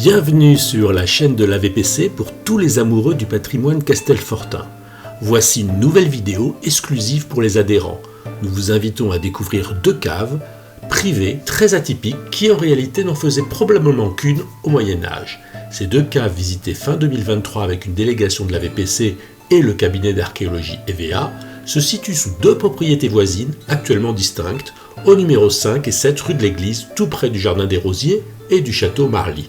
Bienvenue sur la chaîne de l'AVPC pour tous les amoureux du patrimoine Castelfortin. Voici une nouvelle vidéo exclusive pour les adhérents. Nous vous invitons à découvrir deux caves privées très atypiques qui en réalité n'en faisaient probablement qu'une au Moyen-Âge. Ces deux caves visitées fin 2023 avec une délégation de l'AVPC et le cabinet d'archéologie EVA se situent sous deux propriétés voisines actuellement distinctes au numéro 5 et 7 rue de l'Église, tout près du Jardin des Rosiers et du château Marly.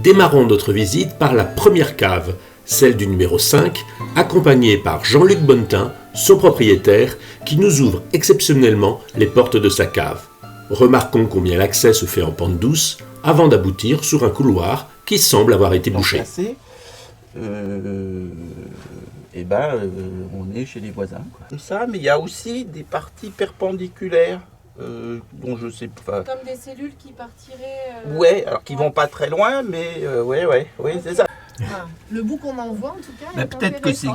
Démarrons notre visite par la première cave, celle du numéro 5, accompagnée par Jean-Luc Bonnetin, son propriétaire, qui nous ouvre exceptionnellement les portes de sa cave. Remarquons combien l'accès se fait en pente douce, avant d'aboutir sur un couloir qui semble avoir été bouché. On est chez les voisins. Comme ça, mais il y a aussi des parties perpendiculaires. Dont je sais pas. Comme des cellules qui partiraient. Ouais, alors qui vont pas très loin, mais oui, Okay. c'est ça. Ah, le bout qu'on en voit en tout cas. Bah, peut-être que c'est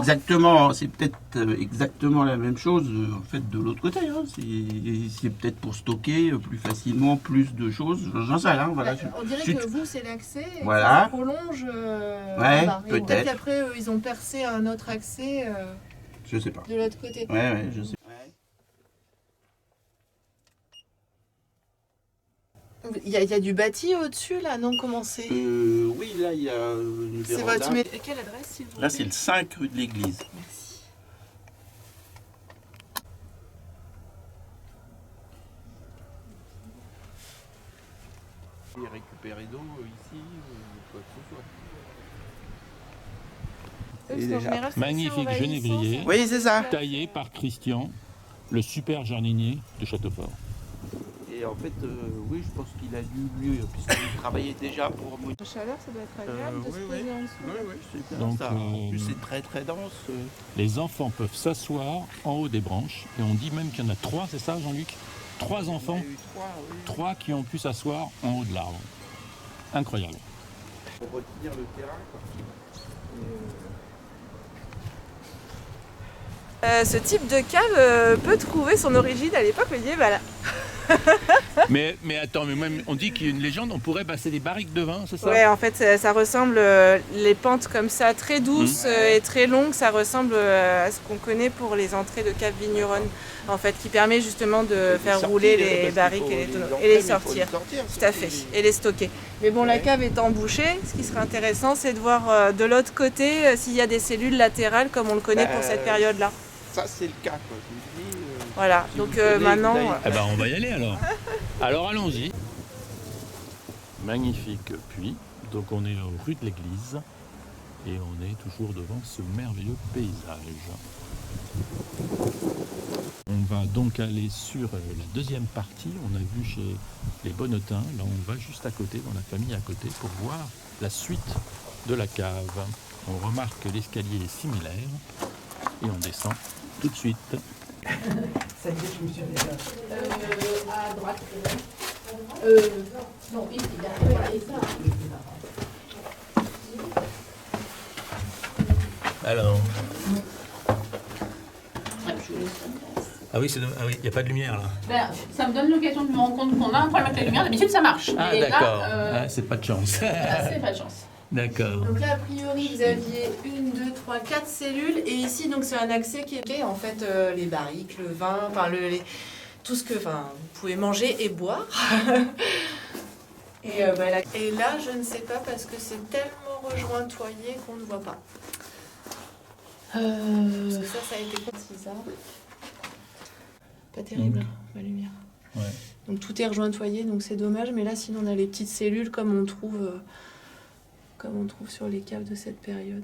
peut-être exactement la même chose en fait de l'autre côté. Hein. C'est peut-être pour stocker plus facilement plus de choses. J'en sais rien. Voilà. On dirait que vous c'est l'accès. Et voilà. ça prolonge. Ouais, peut-être qu'après ils ont percé un autre accès. Je sais pas. De l'autre côté. Ouais, je sais. Il y a du bâti au-dessus là, non? Comment c'est? Oui, là il y a une c'est véranda. votre... Quelle adresse s'il vous plaît? Là c'est le 5 rue de l'Église. Merci. Récupérer d'eau ici, quoi que Eux, en général, c'est magnifique assez genévrier, envahissant, oui, c'est ça. taillé par Christian, le super jardinier de Châteaufort. Et en fait, oui, je pense qu'il a dû mieux, puisqu'il travaillait déjà pour moi. La chaleur, ça doit être agréable de se poser en dessous. Oui, c'est bien. Donc, ça. En plus, c'est très très dense. Les enfants peuvent s'asseoir en haut des branches, et on dit même qu'il y en a 3, c'est ça Jean-Luc? 3 enfants, Il y a eu 3, oui. 3 qui ont pu s'asseoir en haut de l'arbre. Incroyable. Pour retenir le terrain, quoi. Ce type de cave peut trouver son origine à l'époque médiévale. mais attends, mais même, on dit qu'il y a une légende, on pourrait passer des barriques de vin, c'est ça? Ouais, en fait, ça ressemble, les pentes comme ça, très douces et très longues, ça ressemble à ce qu'on connaît pour les entrées de caves vigneronnes, en fait, qui permet justement de faire rouler les barriques et les tonneaux, et les sortir. Tout à fait, et les stocker. Mais bon, la cave étant bouchée, ce qui serait intéressant, c'est de voir de l'autre côté s'il y a des cellules latérales comme on le connaît pour cette période-là. Ça, c'est le cas, quoi. Je me dis, Voilà, si donc vous tenez, maintenant... Eh ben, on va y aller alors. Alors allons-y. Magnifique puits. Donc on est rue de l'Église et on est toujours devant ce merveilleux paysage. On va donc aller sur la deuxième partie. On a vu chez les Bonnetins. Là on va juste à côté, dans la famille à côté, pour voir la suite de la cave. On remarque que l'escalier est similaire et on descend tout de suite. Ça y est, je me suis déjà. À droite. Non, ici, voilà, ici. Alors. Ah oui, il n'y a pas de lumière là. Ben, ça me donne l'occasion de me rendre compte qu'on a un problème avec la lumière. D'habitude, ça marche. Ah et d'accord. là, C'est pas de chance. là, c'est pas de chance. D'accord. Donc là, a priori, vous aviez 1, 2, 3, 4 cellules. Et ici, donc, c'est un accès qui est en fait les barriques, le vin, enfin, tout ce que vous pouvez manger et boire. Et là, je ne sais pas parce que c'est tellement rejointoyé qu'on ne voit pas. Parce que ça a été concis, ça. Pas terrible, la lumière. Ouais. Donc tout est rejointoyé, donc c'est dommage. Mais là, sinon, on a les petites cellules comme on trouve sur les caves de cette période.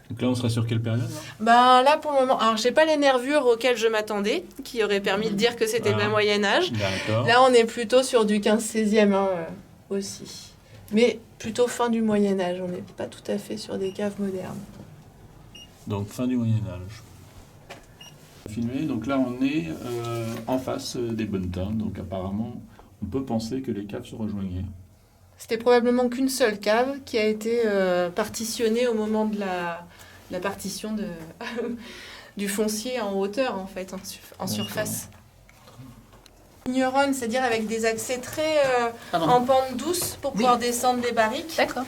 Donc là, on serait sur quelle période là Là, pour le moment, alors j'ai pas les nervures auxquelles je m'attendais, qui auraient permis de dire que c'était le Moyen-Âge. D'accord. Là, on est plutôt sur du 15-16e aussi. Mais plutôt fin du Moyen-Âge, on n'est pas tout à fait sur des caves modernes. Donc fin du Moyen-Âge. Filmé, donc là on est en face des Bonnetins, donc apparemment on peut penser que les caves se rejoignaient. C'était probablement qu'une seule cave qui a été partitionnée au moment de la partition du foncier en hauteur, en fait, en surface. vigneronne, c'est-à-dire avec des accès très Pardon. en pente douce pour Oui. pouvoir descendre les barriques. D'accord.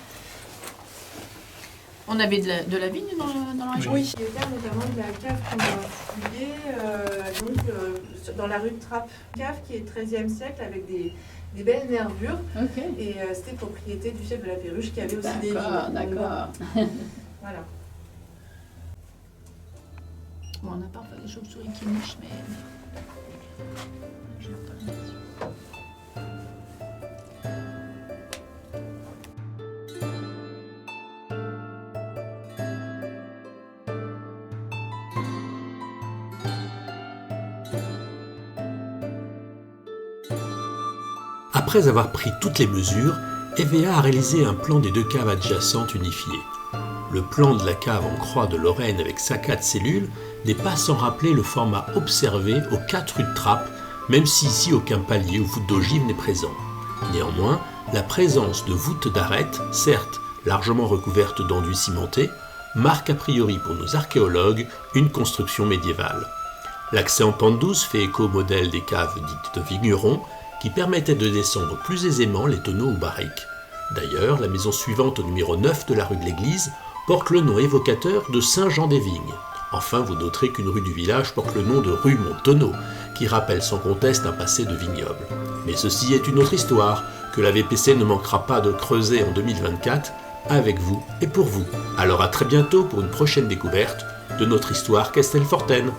On avait de la vigne dans la région. Oui, il y a notamment de la cave qu'on a fouillée dans la rue de Trappes. Cave qui est 13e siècle avec des belles nervures. Ok. Et c'était propriété du chef de la Perruche qui avait aussi des vignes. D'accord. Voilà. Bon, on a parfois des chauves-souris qui nichent, mais... j'ai pas l'impression. Après avoir pris toutes les mesures, EVA a réalisé un plan des 2 caves adjacentes unifiées. Le plan de la cave en croix de Lorraine avec sa 4 cellules n'est pas sans rappeler le format observé aux 4 rues de Trappes, même si ici aucun palier ou voûte d'ogive n'est présent. Néanmoins, la présence de voûtes d'arêtes, certes largement recouvertes d'enduits cimentés, marque a priori pour nos archéologues une construction médiévale. L'accès en pente douce fait écho au modèle des caves dites de vignerons, qui permettait de descendre plus aisément les tonneaux ou barriques. D'ailleurs, la maison suivante au numéro 9 de la rue de l'Église porte le nom évocateur de Saint-Jean-des-Vignes. Enfin, vous noterez qu'une rue du village porte le nom de rue Montonneau, qui rappelle sans conteste un passé de vignoble. Mais ceci est une autre histoire, que la VPC ne manquera pas de creuser en 2024, avec vous et pour vous. Alors à très bientôt pour une prochaine découverte de notre histoire castelfortaine.